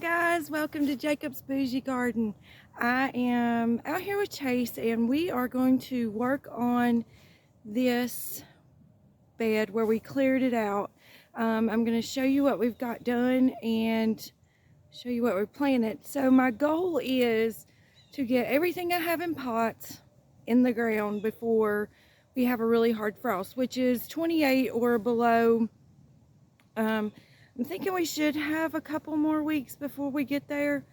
guys, welcome to Jacob's Boujee Garden. I am out here with Chase and we are going to work on this bed where we cleared it out. I'm going to show you what we've got done and show you what we're planting. So my goal is to get everything I have in pots in the ground before we have a really hard frost, which is 28 or below. I'm thinking we should have a couple more weeks before we get there.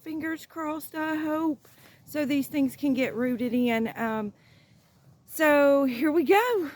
Fingers crossed, I hope, so these things can get rooted in. So here we go.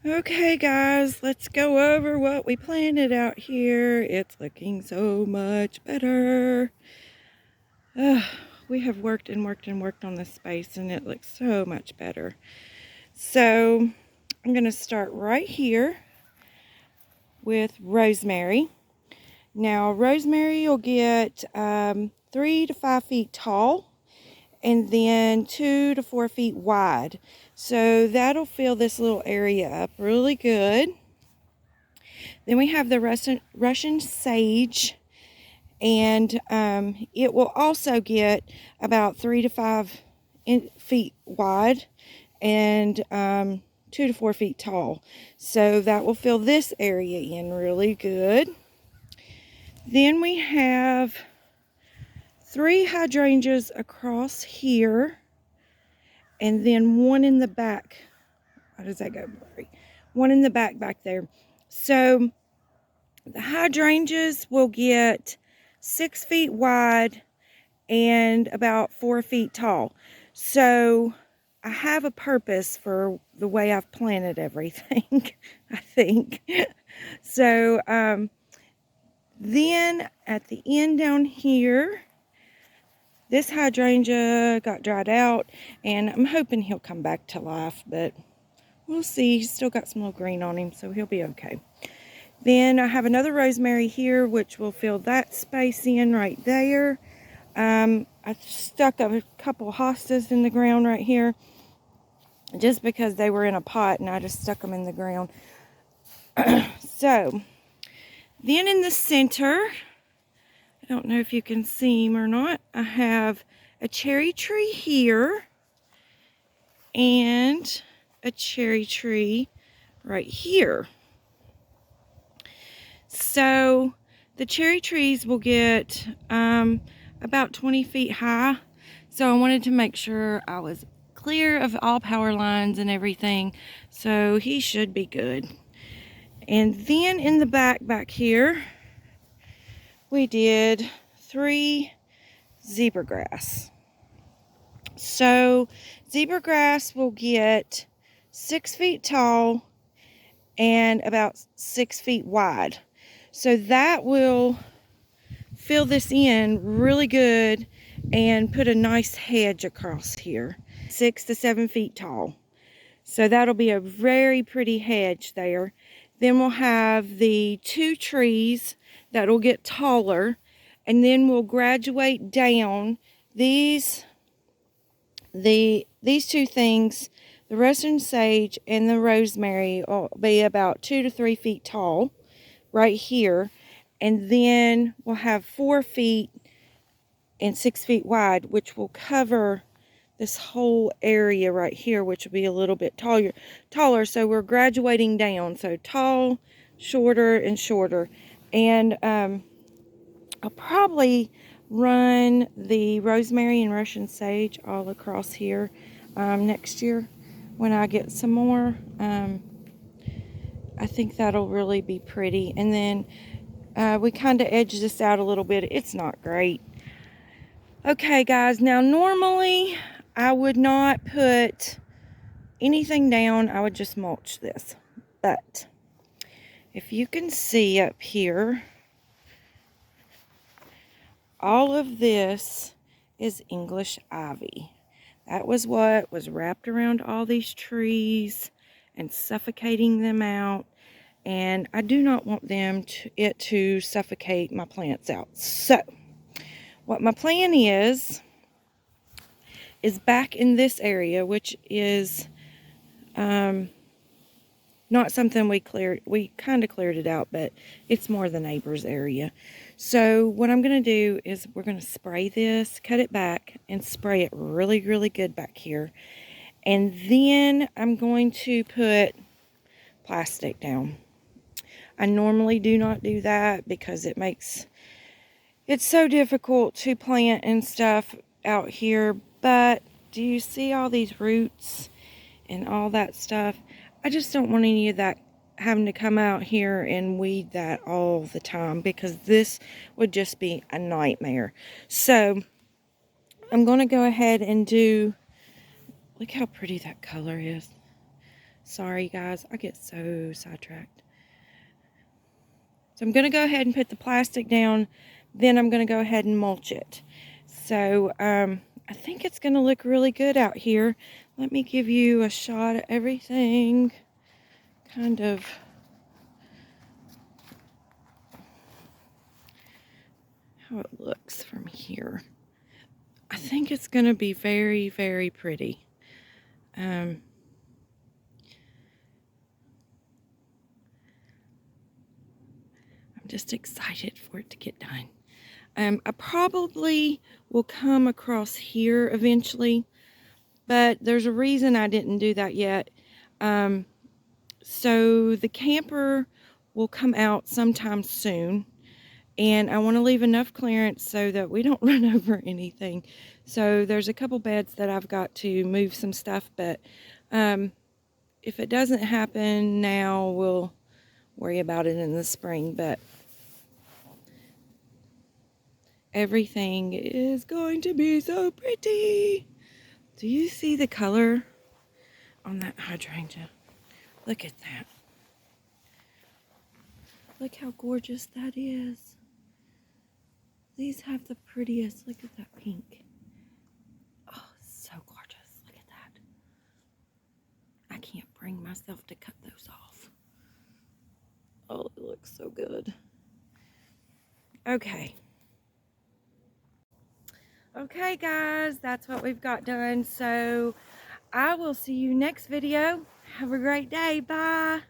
Okay guys, let's go over what we planted out here. It's looking so much better. we have worked and worked and worked on this space, and it looks so much better. So I'm going to start right here with rosemary. Now, rosemary will get 3 to 5 feet tall and then 2 to 4 feet wide. So that'll fill this little area up really good. Then we have the Russian sage, and it will also get about 3 to 5 feet wide and 2 to 4 feet tall. So that will fill this area in really good. Then we have 3 hydrangeas across here, and then one in the back. How does that go, Blurry? One in the back there. So the hydrangeas will get 6 feet wide and about 4 feet tall. So I have a purpose for the way I've planted everything, I think. So then at the end down here, this hydrangea got dried out, and I'm hoping he'll come back to life, but we'll see. He's still got some little green on him, so he'll be okay. Then I have another rosemary here, which will fill that space in right there. I stuck a couple hostas in the ground right here, just because they were in a pot, and I just stuck them in the ground. So, then in the center, I don't know if you can see him or not, I have a cherry tree here and a cherry tree right here. So the cherry trees will get about 20 feet high. So I wanted to make sure I was clear of all power lines and everything. So he should be good. And then in the back here, we did 3 zebra grass. So zebra grass will get 6 feet tall and about 6 feet wide. So that will fill this in really good and put a nice hedge across here. 6 to 7 feet tall. So that'll be a very pretty hedge there. Then we'll have the 2 trees that'll get taller, and then we'll graduate down. These 2 things, the Russian sage and the rosemary, will be about 2 to 3 feet tall right here, and then we'll have 4 feet and 6 feet wide, which will cover this whole area right here, which will be a little bit taller. So we're graduating down, so tall, shorter, and shorter. And I'll probably run the rosemary and Russian sage all across here next year when I get some more. I think that'll really be pretty. And then we kind of edge this out a little bit. It's not great. Okay, guys, now normally I would not put anything down. I would just mulch this. But if you can see up here, all of this is English ivy. That was what was wrapped around all these trees and suffocating them out. And I do not want it to suffocate my plants out. So, what my plan is back in this area, which is not something we cleared. We kind of cleared it out, but it's more the neighbor's area. So what I'm going to do is we're going to spray this, cut it back, and spray it really, really good back here. And then I'm going to put plastic down. I normally do not do that because it's so difficult to plant and stuff out here. But do you see all these roots and all that stuff? I just don't want any of that having to come out here and weed that all the time, because this would just be a nightmare. So I'm going to go ahead and look how pretty that color is. Sorry guys, I get so sidetracked. So I'm going to go ahead and put the plastic down, then I'm going to go ahead and mulch it. So I think it's going to look really good out here. Let me give you a shot of everything, kind of how it looks from here. I think it's going to be very, very pretty. I'm just excited for it to get done. I probably will come across here eventually, but there's a reason I didn't do that yet. So the camper will come out sometime soon, and I want to leave enough clearance so that we don't run over anything. So there's a couple beds that I've got to move some stuff, but if it doesn't happen now, we'll worry about it in the spring. But everything is going to be so pretty. Do you see the color on that hydrangea? Look at that. Look how gorgeous that is. These have the prettiest. Look at that pink. Oh, so gorgeous. Look at that. I can't bring myself to cut those off. Oh, it looks so good. Okay. Okay, guys, that's what we've got done. So I will see you next video. Have a great day. Bye.